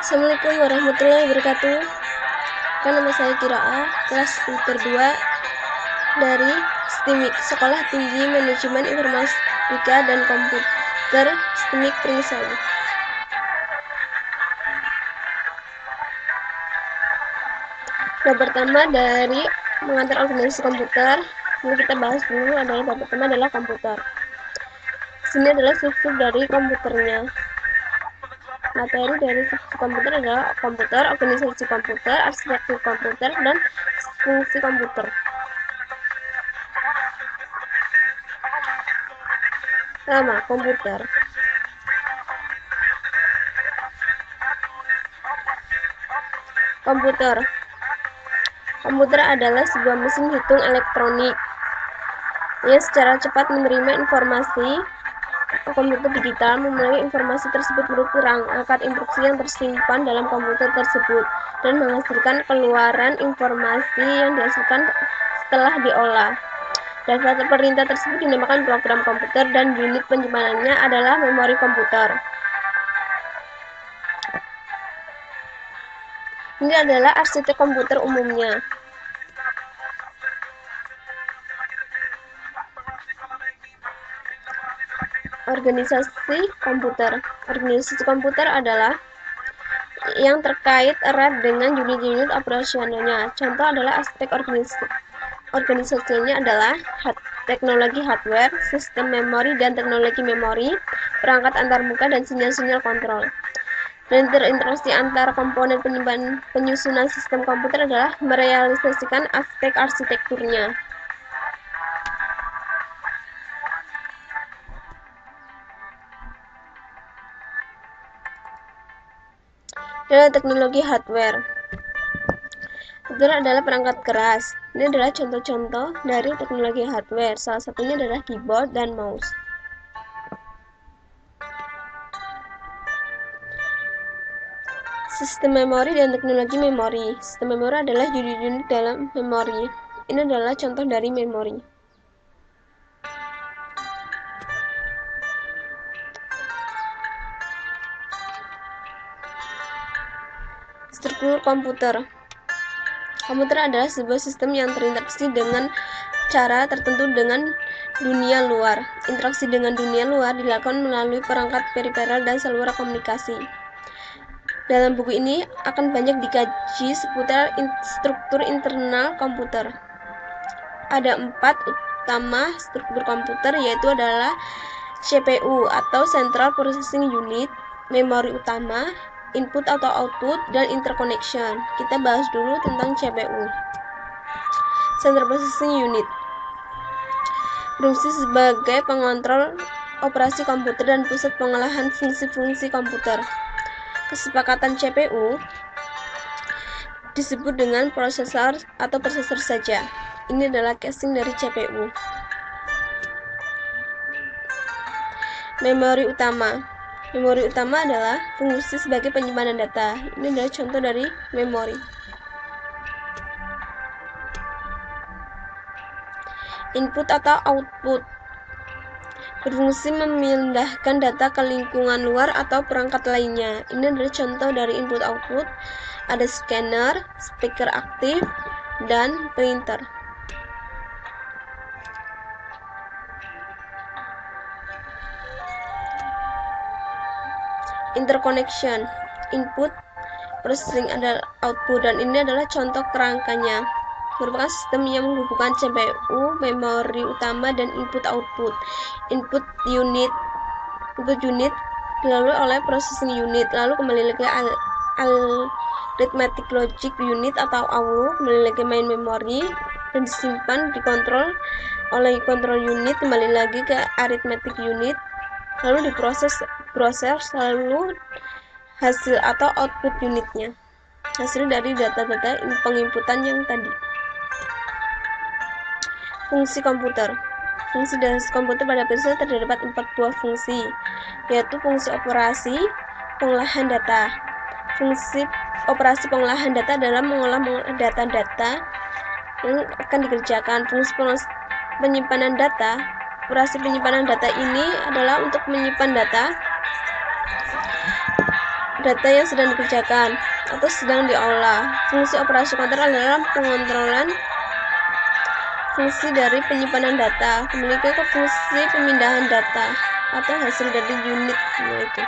Assalamualaikum warahmatullahi wabarakatuh. Nama saya Kiroah, kelas Inter 2 dari STIMIK, Sekolah Tinggi Manajemen Informatika dan Komputer STIMIK Pringsewu. Pertama dari mengatur organisasi komputer, ini kita bahas dulu adalah pertama adalah komputer. Sini adalah sub-sub dari komputernya. Materi dari komputer adalah komputer, organisasi komputer, arsitektur komputer, dan fungsi komputer. Pertama, komputer. Komputer adalah sebuah mesin hitung elektronik yang secara cepat menerima informasi. Komputer digital memulai informasi tersebut berupa perangkat instruksi yang tersimpan dalam komputer tersebut dan menghasilkan keluaran informasi yang dihasilkan setelah diolah. Data perintah tersebut dinamakan program komputer dan unit penyimpanannya adalah memori komputer. Ini adalah arsitek komputer umumnya. Organisasi komputer adalah yang terkait erat dengan unit-unit operasionalnya. Contoh adalah aspek organisasinya adalah teknologi hardware, sistem memori dan teknologi memori, perangkat antarmuka dan sinyal-sinyal kontrol. Dan terinteraksi antara komponen penyusunan sistem komputer adalah merealisasikan aspek arsitekturnya. Adalah teknologi hardware. Itu adalah perangkat keras. Ini adalah contoh-contoh dari teknologi hardware. Salah satunya adalah keyboard dan mouse. Sistem memori dan teknologi memori. Sistem memori adalah unit-unit dalam memori. Ini adalah contoh dari memori. Struktur komputer. Komputer adalah sebuah sistem yang terinteraksi dengan cara tertentu dengan dunia luar. Interaksi dengan dunia luar dilakukan melalui perangkat periferal dan saluran komunikasi. Dalam buku ini akan banyak dikaji seputar struktur internal komputer. Ada 4 utama struktur komputer, yaitu adalah CPU atau Central Processing Unit, memori utama, input atau output, dan interconnection. Kita bahas dulu tentang CPU. Central Processing Unit berfungsi sebagai pengontrol operasi komputer dan pusat pengolahan fungsi-fungsi komputer. Kesepakatan CPU disebut dengan prosesor atau prosesor saja. Ini adalah casing dari CPU. Memori utama. Memori utama adalah fungsi sebagai penyimpanan data. Ini adalah contoh dari memori. Input atau output berfungsi memindahkan data ke lingkungan luar atau perangkat lainnya. Ini adalah contoh dari input output. Ada scanner, speaker aktif, dan printer. Interconnection, input, processing adalah output, dan ini adalah contoh kerangkanya. Merupakan sistem yang menghubungkan CPU, memori utama, dan input-output. Input unit dilalui oleh processing unit, lalu kembali lagi arithmetic logic unit atau ALU, kembali lagi main memory, dan disimpan dikontrol oleh control unit, kembali lagi ke arithmetic unit, lalu diproses lalu hasil atau output unitnya, hasil dari data-data penginputan yang tadi. Fungsi komputer. Fungsi dari komputer pada prinsipnya terdapat 4 buah fungsi, yaitu fungsi operasi, pengolahan data. Fungsi operasi pengolahan data adalah mengolah data-data yang akan dikerjakan. Fungsi penyimpanan data. Operasi penyimpanan data ini adalah untuk menyimpan data data yang sedang dikerjakan atau sedang diolah. Fungsi operasi kontrol adalah pengontrolan fungsi dari penyimpanan data, kembali ke fungsi pemindahan data atau hasil dari unit, yaitu